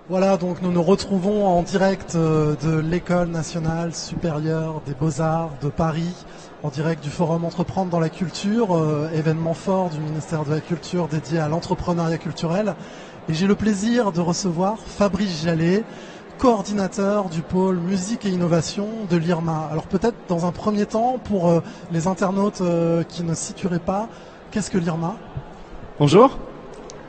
Voilà, donc nous nous retrouvons en direct de l'École nationale supérieure des beaux-arts de Paris, en direct du Forum Entreprendre dans la culture, événement fort du ministère de la Culture dédié à l'entrepreneuriat culturel. Et j'ai le plaisir de recevoir Fabrice Jallet, coordinateur du pôle musique et innovation de l'IRMA. Alors peut-être dans un premier temps, pour les internautes qui ne situeraient pas, qu'est-ce que l'IRMA ? Bonjour.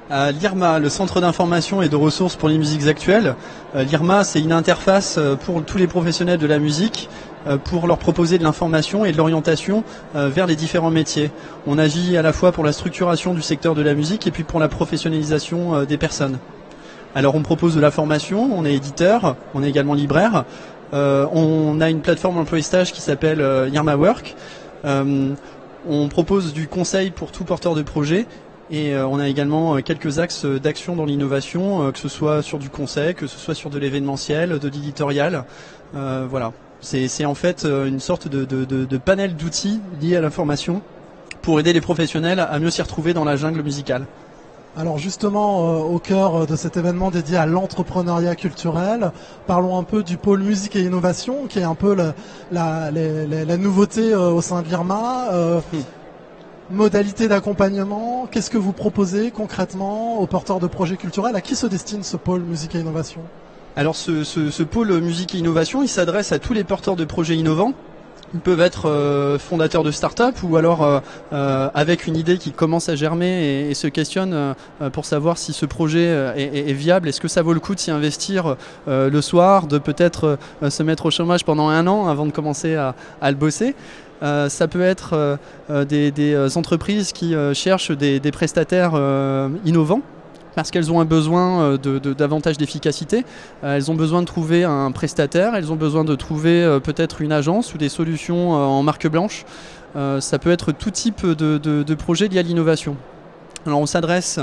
L'IRMA, le Centre d'information et de ressources pour les musiques actuelles. L'IRMA, c'est une interface pour tous les professionnels de la musique pour leur proposer de l'information et de l'orientation vers les différents métiers. On agit à la fois pour la structuration du secteur de la musique et puis pour la professionnalisation des personnes. Alors on propose de la formation, on est éditeur, on est également libraire. On a une plateforme emploi stage qui s'appelle IRMA Work. On propose du conseil pour tout porteur de projet. Et on a également quelques axes d'action dans l'innovation, que ce soit sur du conseil, que ce soit sur de l'événementiel, de l'éditorial. Voilà, c'est en fait une sorte de panel d'outils liés à l'information pour aider les professionnels à mieux s'y retrouver dans la jungle musicale. Alors justement, au cœur de cet événement dédié à l'entrepreneuriat culturel, parlons un peu du pôle musique et innovation, qui est un peu la nouveauté au sein de l'IRMA. Modalité d'accompagnement, qu'est-ce que vous proposez concrètement aux porteurs de projets culturels? À qui se destine ce pôle musique et innovation? Alors ce pôle musique et innovation, il s'adresse à tous les porteurs de projets innovants. Ils peuvent être fondateurs de start-up ou alors avec une idée qui commence à germer et se questionne pour savoir si ce projet est viable. Est-ce que ça vaut le coup de s'y investir le soir, de peut-être se mettre au chômage pendant 1 an avant de commencer à le bosser? Ça peut être des entreprises qui cherchent des prestataires innovants parce qu'elles ont un besoin davantage d'efficacité. Elles ont besoin de trouver un prestataire, elles ont besoin de trouver peut-être une agence ou des solutions en marque blanche. Ça peut être tout type de projets liés à l'innovation. Alors on s'adresse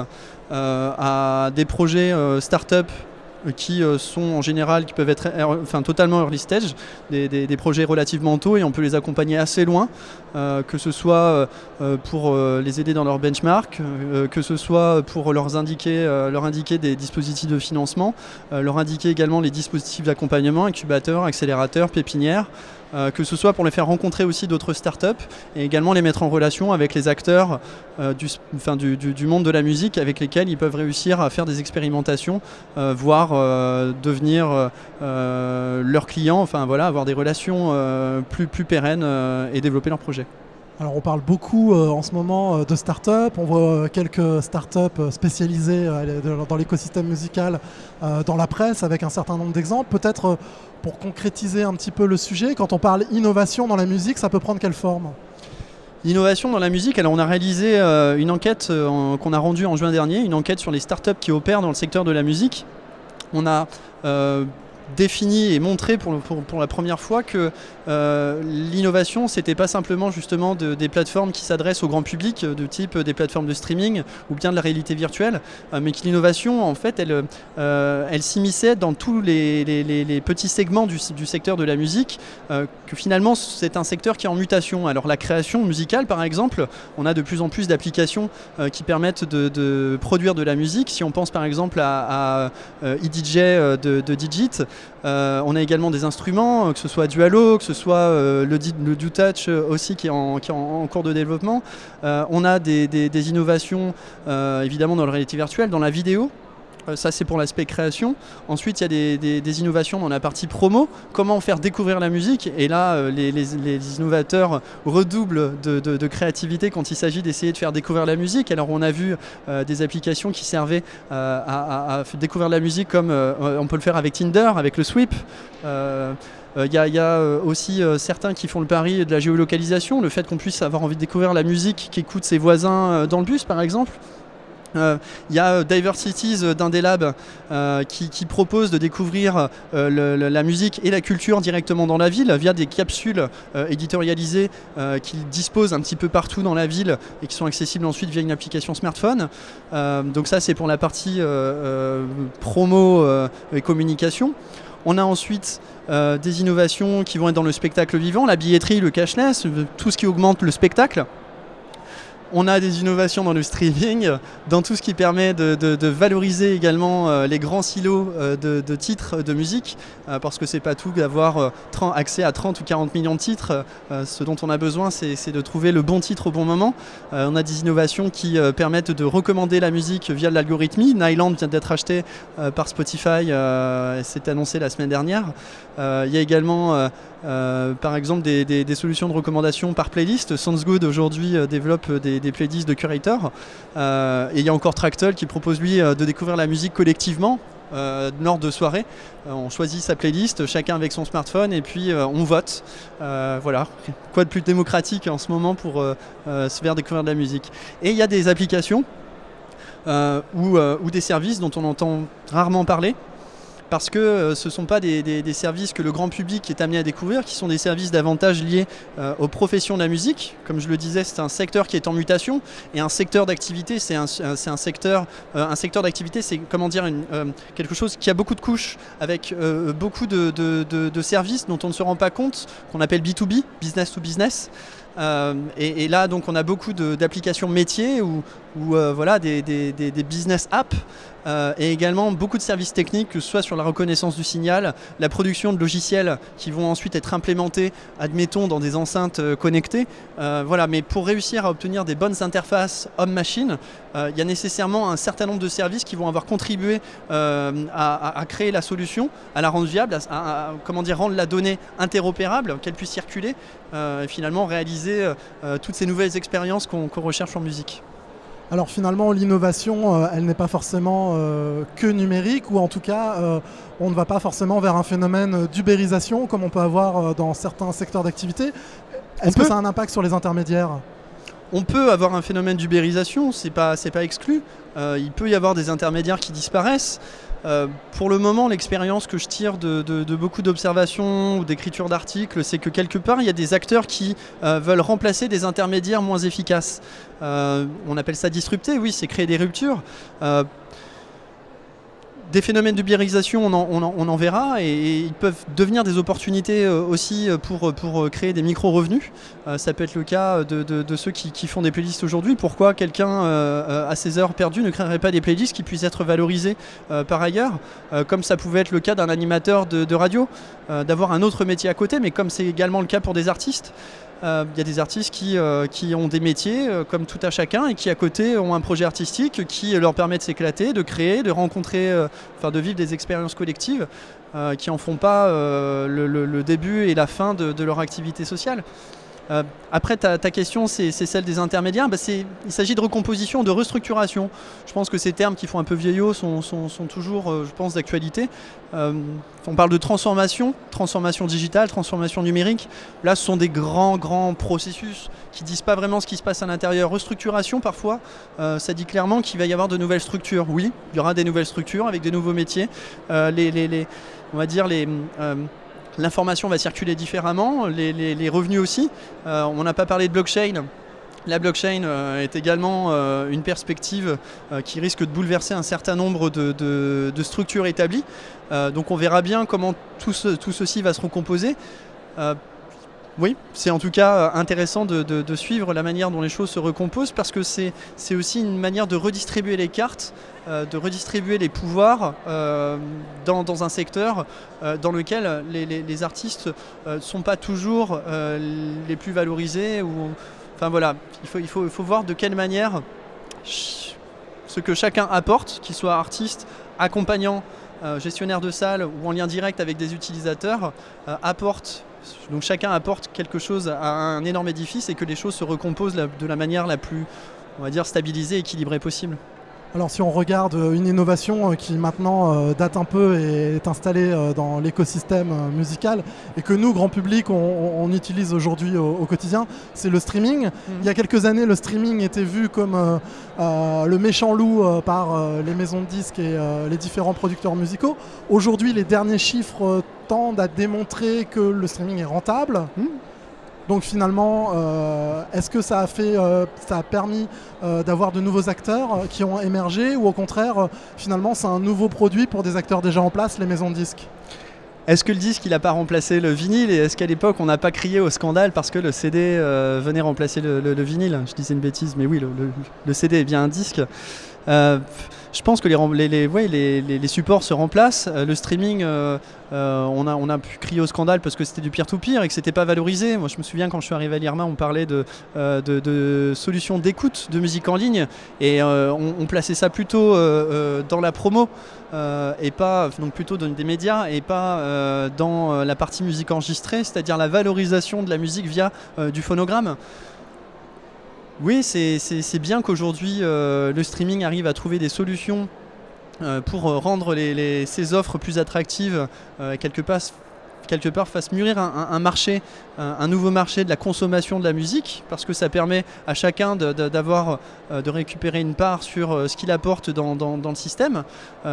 à des projets start-up qui sont en général, qui peuvent être totalement early stage, des projets relativement tôt, et on peut les accompagner assez loin, que ce soit pour les aider dans leur benchmark, que ce soit pour leur indiquer des dispositifs de financement, leur indiquer également les dispositifs d'accompagnement, incubateurs, accélérateurs, pépinières, que ce soit pour les faire rencontrer aussi d'autres startups et également les mettre en relation avec les acteurs du monde de la musique avec lesquels ils peuvent réussir à faire des expérimentations, voire devenir leurs clients, enfin voilà, avoir des relations plus pérennes et développer leur projet. Alors on parle beaucoup en ce moment de start-up, on voit quelques start-up spécialisées dans l'écosystème musical dans la presse avec un certain nombre d'exemples. Peut-être pour concrétiser un petit peu le sujet, quand on parle innovation dans la musique, ça peut prendre quelle forme ? L'innovation dans la musique, alors on a réalisé une enquête qu'on a rendue en juin dernier, une enquête sur les start-up qui opèrent dans le secteur de la musique. On a défini et montré pour la première fois que l'innovation, c'était pas simplement justement des plateformes qui s'adressent au grand public, de type des plateformes de streaming ou bien de la réalité virtuelle, mais que l'innovation, en fait, elle s'immisçait dans tous les petits segments du secteur de la musique, que finalement c'est un secteur qui est en mutation. Alors la création musicale, par exemple, on a de plus en plus d'applications qui permettent de produire de la musique. Si on pense par exemple à eDJ de Digit, on a également des instruments, que ce soit Dualo, que ce soit le DoTouch aussi qui est en cours de développement. On a des innovations évidemment dans la réalité virtuelle, dans la vidéo. Ça c'est pour l'aspect création. Ensuite il y a des innovations dans la partie promo, comment faire découvrir la musique, et là les innovateurs redoublent de créativité quand il s'agit d'essayer de faire découvrir la musique. Alors on a vu des applications qui servaient à découvrir la musique comme on peut le faire avec Tinder, avec le Sweep. Il y a aussi certains qui font le pari de la géolocalisation, le fait qu'on puisse avoir envie de découvrir la musique qu'écoutent ses voisins dans le bus par exemple. Il y a Diversities d'Indelab qui propose de découvrir la musique et la culture directement dans la ville via des capsules éditorialisées qu'ils disposent un petit peu partout dans la ville et qui sont accessibles ensuite via une application smartphone. Donc ça c'est pour la partie promo et communication. On a ensuite des innovations qui vont être dans le spectacle vivant, la billetterie, le cashless, tout ce qui augmente le spectacle. On a des innovations dans le streaming, dans tout ce qui permet de valoriser également les grands silos de titres de musique, parce que c'est pas tout d'avoir accès à 30 ou 40 millions de titres. Ce dont on a besoin, c'est de trouver le bon titre au bon moment. On a des innovations qui permettent de recommander la musique via l'algorithmie. Nyland vient d'être acheté par Spotify, c'est annoncé la semaine dernière. Il y a également par exemple des solutions de recommandation par playlist. Sounds Good aujourd'hui développe des playlists de curators. Et il y a encore Tractal qui propose lui de découvrir la musique collectivement lors de soirées. On choisit sa playlist, chacun avec son smartphone, et puis on vote. Voilà, quoi de plus démocratique en ce moment pour se faire découvrir de la musique. Et il y a des applications ou des services dont on entend rarement parler, parce que ce ne sont pas des services que le grand public est amené à découvrir, qui sont des services davantage liés aux professions de la musique. Comme je le disais, c'est un secteur qui est en mutation, et un secteur d'activité, c'est un secteur d'activité, c'est comment dire, quelque chose qui a beaucoup de couches, avec beaucoup de services dont on ne se rend pas compte, qu'on appelle B2B, business to business. Et là, donc, on a beaucoup d'applications métiers ou voilà, des business apps, et également beaucoup de services techniques, que ce soit sur la reconnaissance du signal, la production de logiciels qui vont ensuite être implémentés, admettons, dans des enceintes connectées. Voilà, mais pour réussir à obtenir des bonnes interfaces homme-machine, il y a nécessairement un certain nombre de services qui vont avoir contribué à créer la solution, à la rendre viable, comment dire, rendre la donnée interopérable, qu'elle puisse circuler, et finalement réaliser toutes ces nouvelles expériences qu'on recherche en musique. Alors finalement, l'innovation, elle n'est pas forcément que numérique, ou en tout cas, on ne va pas forcément vers un phénomène d'ubérisation comme on peut avoir dans certains secteurs d'activité. Est-ce que ça a un impact sur les intermédiaires ? On peut avoir un phénomène d'ubérisation, c'est pas exclu. Il peut y avoir des intermédiaires qui disparaissent. Pour le moment, l'expérience que je tire de beaucoup d'observations ou d'écriture d'articles, c'est que quelque part, il y a des acteurs qui veulent remplacer des intermédiaires moins efficaces. On appelle ça disrupter, oui, c'est créer des ruptures. Des phénomènes d'ubérisation, on en verra, et ils peuvent devenir des opportunités aussi pour créer des micro-revenus. Ça peut être le cas de ceux qui font des playlists aujourd'hui. Pourquoi quelqu'un, à ses heures perdues, ne créerait pas des playlists qui puissent être valorisées par ailleurs, comme ça pouvait être le cas d'un animateur de radio, d'avoir un autre métier à côté, mais comme c'est également le cas pour des artistes. Il y a des artistes qui ont des métiers comme tout à chacun, et qui à côté ont un projet artistique qui leur permet de s'éclater, de créer, de rencontrer, de vivre des expériences collectives qui en font pas le début et la fin de leur activité sociale. Après, ta question, c'est celle des intermédiaires. Il s'agit de recomposition, de restructuration. Je pense que ces termes qui font un peu vieillot sont toujours, je pense, d'actualité. On parle de transformation digitale, transformation numérique. Là, ce sont des grands processus qui ne disent pas vraiment ce qui se passe à l'intérieur. Restructuration, parfois, ça dit clairement qu'il va y avoir de nouvelles structures. Oui, il y aura des nouvelles structures avec des nouveaux métiers. On va dire l'information va circuler différemment, les revenus aussi. On n'a pas parlé de blockchain. La blockchain est également une perspective qui risque de bouleverser un certain nombre de structures établies. Donc on verra bien comment tout ceci va se recomposer. Oui, c'est en tout cas intéressant de suivre la manière dont les choses se recomposent, parce que c'est aussi une manière de redistribuer les cartes, de redistribuer les pouvoirs dans un secteur dans lequel les artistes ne sont pas toujours les plus valorisés. Enfin voilà, il faut voir de quelle manière ce que chacun apporte, qu'il soit artiste, accompagnant, gestionnaire de salle ou en lien direct avec des utilisateurs, apporte. Donc chacun apporte quelque chose à un énorme édifice, et que les choses se recomposent de la manière la plus, on va dire, stabilisée et équilibrée possible. Alors si on regarde une innovation qui maintenant date un peu et est installée dans l'écosystème musical, et que nous, grand public, on utilise aujourd'hui au quotidien, c'est le streaming. Il y a quelques années, le streaming était vu comme le méchant loup par les maisons de disques et les différents producteurs musicaux. Aujourd'hui, les derniers chiffres tendent à démontrer que le streaming est rentable. Donc finalement, est-ce que ça a permis d'avoir de nouveaux acteurs qui ont émergé, ou au contraire, finalement, c'est un nouveau produit pour des acteurs déjà en place, les maisons de disques ? Est-ce que le disque il n'a pas remplacé le vinyle et est-ce qu'à l'époque on n'a pas crié au scandale parce que le CD venait remplacer le vinyle? Je disais une bêtise, mais oui, le CD est bien un disque. Je pense que les supports se remplacent. Le streaming, on a pu crier au scandale parce que c'était du peer-to-peer et que c'était pas valorisé. Moi, je me souviens quand je suis arrivé à l'IRMA, on parlait de solutions d'écoute de musique en ligne et on plaçait ça plutôt dans la promo et pas donc plutôt dans des médias et pas dans la partie musique enregistrée, c'est-à-dire la valorisation de la musique via du phonogramme. Oui, c'est bien qu'aujourd'hui le streaming arrive à trouver des solutions pour rendre ces offres plus attractives, quelque part fasse mûrir un marché, un nouveau marché de la consommation de la musique, parce que ça permet à chacun de récupérer une part sur ce qu'il apporte dans le système.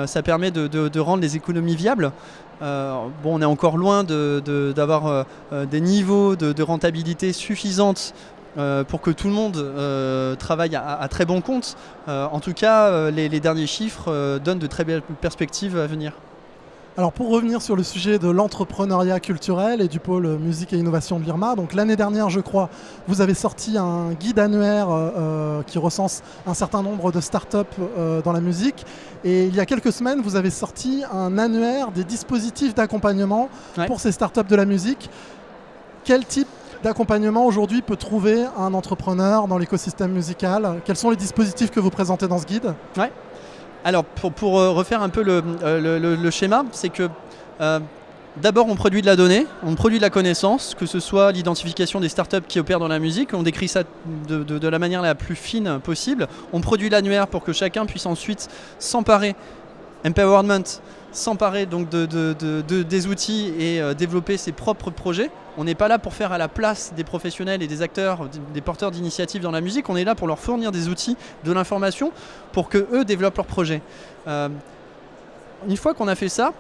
Ça permet de rendre les économies viables. On est encore loin d'avoir des niveaux de rentabilité suffisantes pour que tout le monde travaille à très bon compte. En tout cas, les derniers chiffres donnent de très belles perspectives à venir. Alors pour revenir sur le sujet de l'entrepreneuriat culturel et du pôle musique et innovation de l'IRMA, donc l'année dernière je crois, vous avez sorti un guide annuaire qui recense un certain nombre de startups dans la musique, et il y a quelques semaines vous avez sorti un annuaire des dispositifs d'accompagnement pour ces startups de la musique. Quel type d'accompagnement aujourd'hui peut trouver un entrepreneur dans l'écosystème musical? Quels sont les dispositifs que vous présentez dans ce guide? Alors pour refaire un peu le schéma, c'est que d'abord on produit de la donnée, on produit de la connaissance, que ce soit l'identification des startups qui opèrent dans la musique, on décrit ça de la manière la plus fine possible, on produit l'annuaire pour que chacun puisse ensuite s'emparer, empowerment, s'emparer donc des outils et développer ses propres projets. On n'est pas là pour faire à la place des professionnels et des acteurs, des porteurs d'initiatives dans la musique, on est là pour leur fournir des outils, de l'information, pour qu'eux développent leurs projets. Une fois qu'on a fait ça,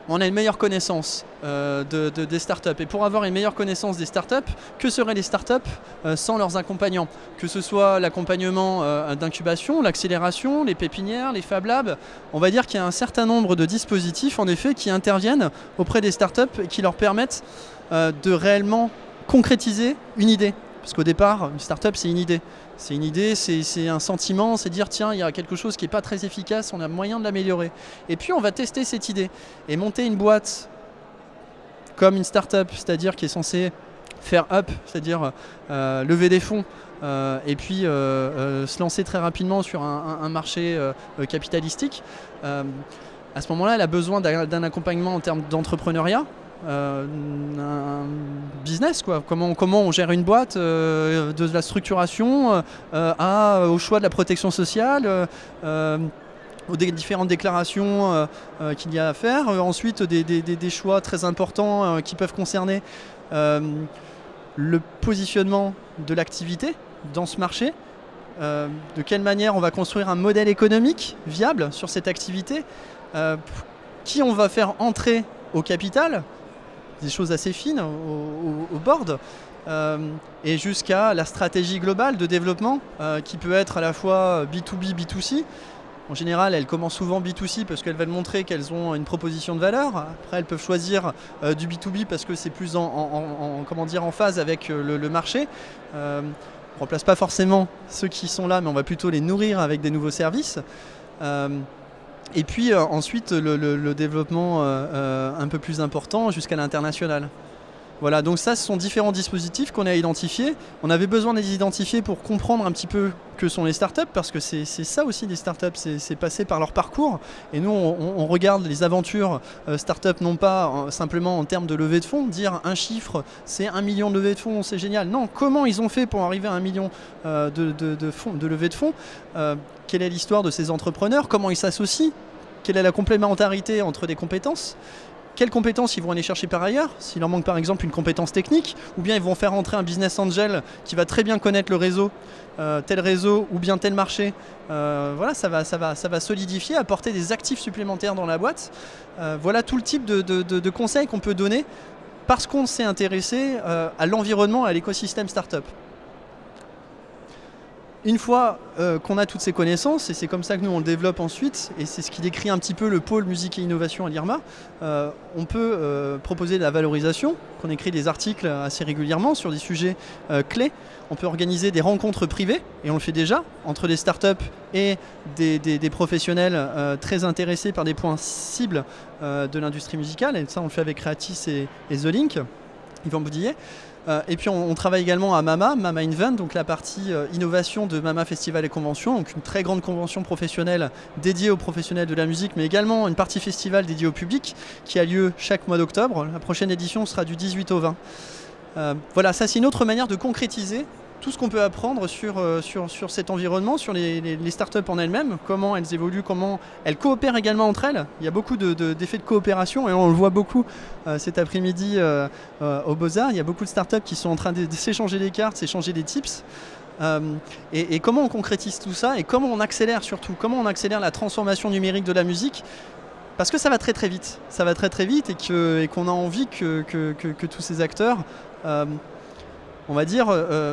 on a une meilleure connaissance des startups. Et pour avoir une meilleure connaissance des startups, que seraient les startups sans leurs accompagnants? Que ce soit l'accompagnement d'incubation, l'accélération, les pépinières, les Fab Labs, on va dire qu'il y a un certain nombre de dispositifs en effet qui interviennent auprès des startups et qui leur permettent de réellement concrétiser une idée. Parce qu'au départ, une startup, c'est une idée. C'est une idée, c'est un sentiment, c'est dire tiens, il y a quelque chose qui n'est pas très efficace, on a moyen de l'améliorer. Et puis on va tester cette idée et monter une boîte comme une startup, c'est-à-dire qui est censée faire up, c'est-à-dire lever des fonds et puis se lancer très rapidement sur un marché capitalistique. À ce moment-là, elle a besoin d'un accompagnement en termes d'entrepreneuriat. Un business quoi. Comment on gère une boîte, de la structuration au choix de la protection sociale, aux différentes déclarations qu'il y a à faire, ensuite des choix très importants qui peuvent concerner le positionnement de l'activité dans ce marché, de quelle manière on va construire un modèle économique viable sur cette activité, qui on va faire entrer au capital, des choses assez fines au board, et jusqu'à la stratégie globale de développement qui peut être à la fois B2B, B2C. En général, elles commencent souvent B2C parce qu'elles veulent montrer qu'elles ont une proposition de valeur. Après, elles peuvent choisir du B2B parce que c'est plus en phase avec le marché. On ne remplace pas forcément ceux qui sont là, mais on va plutôt les nourrir avec des nouveaux services. Et puis ensuite le développement un peu plus important jusqu'à l'international. Voilà, donc ça, ce sont différents dispositifs qu'on a identifiés. On avait besoin de les identifier pour comprendre un petit peu que sont les startups, parce que c'est ça aussi des startups, c'est passer par leur parcours. Et nous, on regarde les aventures startups non pas simplement en termes de levée de fonds, dire un chiffre, c'est 1 million de levée de fonds, c'est génial. Non, comment ils ont fait pour arriver à 1 million de levée de fonds, quelle est l'histoire de ces entrepreneurs, comment ils s'associent, quelle est la complémentarité entre des compétences. Quelles compétences ils vont aller chercher par ailleurs, s'il leur manque par exemple une compétence technique, ou bien ils vont faire entrer un business angel qui va très bien connaître le réseau, tel réseau ou bien tel marché. Voilà, ça va solidifier, apporter des actifs supplémentaires dans la boîte. Voilà tout le type de conseils qu'on peut donner parce qu'on s'est intéressé à l'environnement, à l'écosystème startup. Une fois qu'on a toutes ces connaissances, et c'est comme ça que nous on le développe ensuite, et c'est ce qui décrit un petit peu le pôle musique et innovation à l'IRMA, on peut proposer de la valorisation, qu'on écrit des articles assez régulièrement sur des sujets clés. On peut organiser des rencontres privées, et on le fait déjà, entre des startups et des professionnels très intéressés par des points cibles de l'industrie musicale, et ça on le fait avec Creatis et The Link, Yvan Boudillet. Et puis on travaille également à Mama Invent, donc la partie innovation de Mama Festival et Convention, donc une très grande convention professionnelle dédiée aux professionnels de la musique, mais également une partie festival dédiée au public qui a lieu chaque mois d'octobre. La prochaine édition sera du 18 au 20. Voilà, ça c'est une autre manière de concrétiser tout ce qu'on peut apprendre sur cet environnement, sur les startups en elles-mêmes, comment elles évoluent, comment elles coopèrent également entre elles. Il y a beaucoup d'effets de coopération et on le voit beaucoup cet après-midi au Beaux-Arts. Il y a beaucoup de startups qui sont en train de s'échanger des cartes, s'échanger des tips. Et comment on concrétise tout ça et comment on accélère surtout, comment on accélère la transformation numérique de la musique. Parce que ça va très très vite, et qu'on a envie que tous ces acteurs on va dire,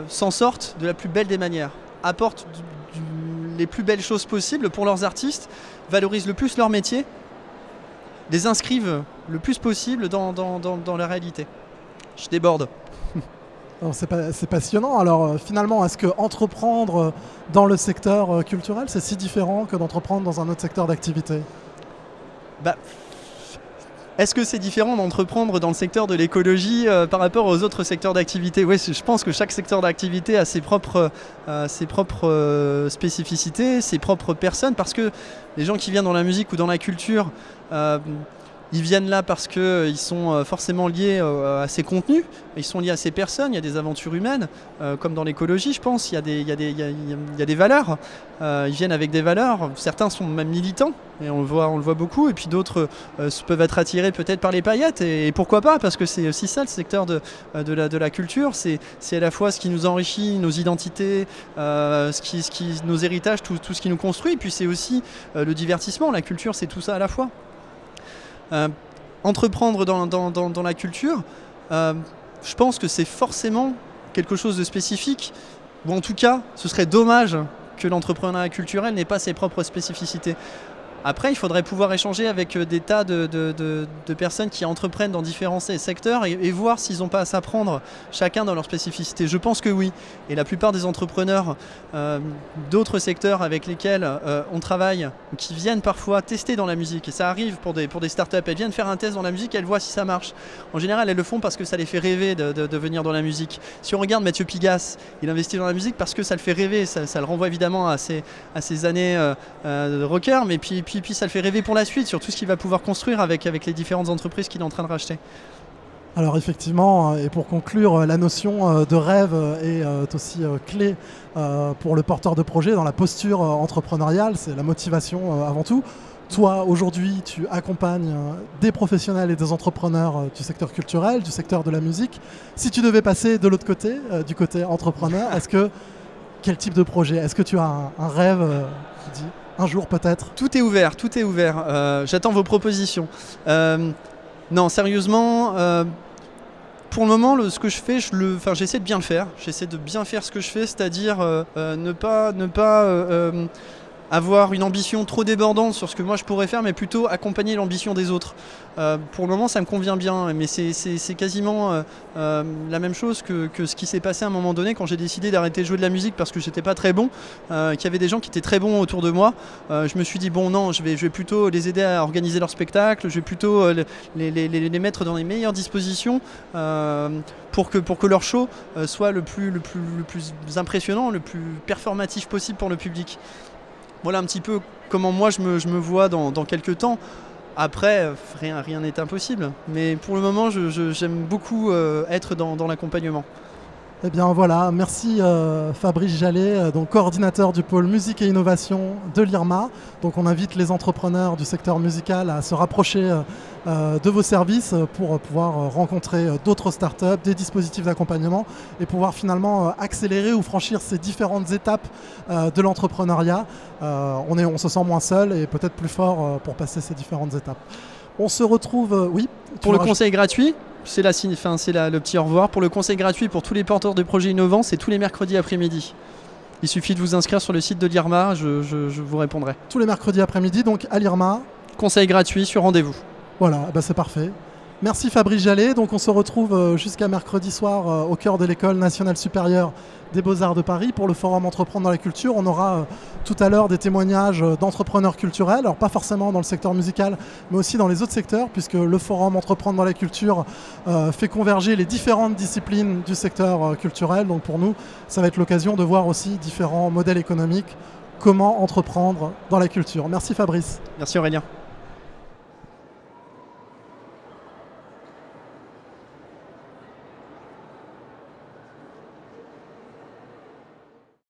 s'en sortent de la plus belle des manières, apportent les plus belles choses possibles pour leurs artistes, valorisent le plus leur métier, les inscrivent le plus possible dans la réalité. Je déborde. C'est passionnant. Alors finalement, est-ce que entreprendre dans le secteur culturel, c'est si différent que d'entreprendre dans un autre secteur d'activité ? Est-ce que c'est différent d'entreprendre dans le secteur de l'écologie par rapport aux autres secteurs d'activité ? Oui, je pense que chaque secteur d'activité a ses propres spécificités, ses propres personnes, parce que les gens qui viennent dans la musique ou dans la culture, ils viennent là parce qu'ils sont forcément liés à ces contenus, ils sont liés à ces personnes, il y a des aventures humaines, comme dans l'écologie je pense, il y a des valeurs, ils viennent avec des valeurs, certains sont même militants, et on le voit beaucoup, et puis d'autres peuvent être attirés peut-être par les paillettes, et pourquoi pas, parce que c'est aussi ça le secteur de la culture, c'est à la fois ce qui nous enrichit, nos identités, nos héritages, tout ce qui nous construit, et puis c'est aussi le divertissement, la culture c'est tout ça à la fois. Entreprendre dans la culture, je pense que c'est forcément quelque chose de spécifique, ou en tout cas, ce serait dommage que l'entrepreneuriat culturel n'ait pas ses propres spécificités. Après, il faudrait pouvoir échanger avec des tas de personnes qui entreprennent dans différents secteurs et voir s'ils n'ont pas à s'apprendre chacun dans leur spécificité. Je pense que oui. Et la plupart des entrepreneurs d'autres secteurs avec lesquels on travaille, qui viennent parfois tester dans la musique, et ça arrive pour des startups, elles viennent faire un test dans la musique et elles voient si ça marche. En général, elles le font parce que ça les fait rêver de venir dans la musique. Si on regarde Mathieu Pigasse, il investit dans la musique parce que ça le fait rêver. Ça le renvoie évidemment à ses années de rocker, mais puis ça le fait rêver pour la suite, sur tout ce qu'il va pouvoir construire avec les différentes entreprises qu'il est en train de racheter. Alors effectivement, et pour conclure, la notion de rêve est aussi clé pour le porteur de projet dans la posture entrepreneuriale, c'est la motivation avant tout. Toi, aujourd'hui, tu accompagnes des professionnels et des entrepreneurs du secteur culturel, du secteur de la musique. Si tu devais passer de l'autre côté, du côté entrepreneur, quel type de projet ? Est-ce que tu as un rêve qui dit un jour peut-être ? Tout est ouvert. J'attends vos propositions. Non, sérieusement, pour le moment, ce que je fais, j'essaie de bien le faire. J'essaie de bien faire ce que je fais, c'est-à-dire ne pas avoir une ambition trop débordante sur ce que moi je pourrais faire, mais plutôt accompagner l'ambition des autres. Pour le moment, ça me convient bien, mais c'est quasiment la même chose que ce qui s'est passé à un moment donné quand j'ai décidé d'arrêter de jouer de la musique parce que j'étais pas très bon, qu'il y avait des gens qui étaient très bons autour de moi. Je me suis dit, bon non, je vais plutôt les aider à organiser leur spectacle, je vais plutôt les mettre dans les meilleures dispositions pour que leur show soit le plus impressionnant, le plus performatif possible pour le public. Voilà un petit peu comment moi je me vois dans quelques temps. Après, rien n'est impossible. Mais pour le moment, j'aime beaucoup être dans l'accompagnement. Eh bien voilà, merci Fabrice Jallet, donc coordinateur du pôle musique et innovation de l'IRMA. Donc on invite les entrepreneurs du secteur musical à se rapprocher de vos services pour pouvoir rencontrer d'autres startups, des dispositifs d'accompagnement et pouvoir finalement accélérer ou franchir ces différentes étapes de l'entrepreneuriat. On se sent moins seul et peut-être plus fort pour passer ces différentes étapes. On se retrouve, oui. Pour le conseil gratuit, c'est le petit au revoir. Pour le conseil gratuit pour tous les porteurs de projets innovants, c'est tous les mercredis après-midi. Il suffit de vous inscrire sur le site de l'IRMA, je vous répondrai. Tous les mercredis après-midi, donc à l'IRMA. Conseil gratuit sur rendez-vous. Voilà, bah c'est parfait. Merci Fabrice Jallet. Donc on se retrouve jusqu'à mercredi soir au cœur de l'École nationale supérieure des Beaux-Arts de Paris pour le forum Entreprendre dans la culture. On aura tout à l'heure des témoignages d'entrepreneurs culturels, alors pas forcément dans le secteur musical, mais aussi dans les autres secteurs, puisque le forum Entreprendre dans la culture fait converger les différentes disciplines du secteur culturel. Donc pour nous, ça va être l'occasion de voir aussi différents modèles économiques, comment entreprendre dans la culture. Merci Fabrice. Merci Aurélien.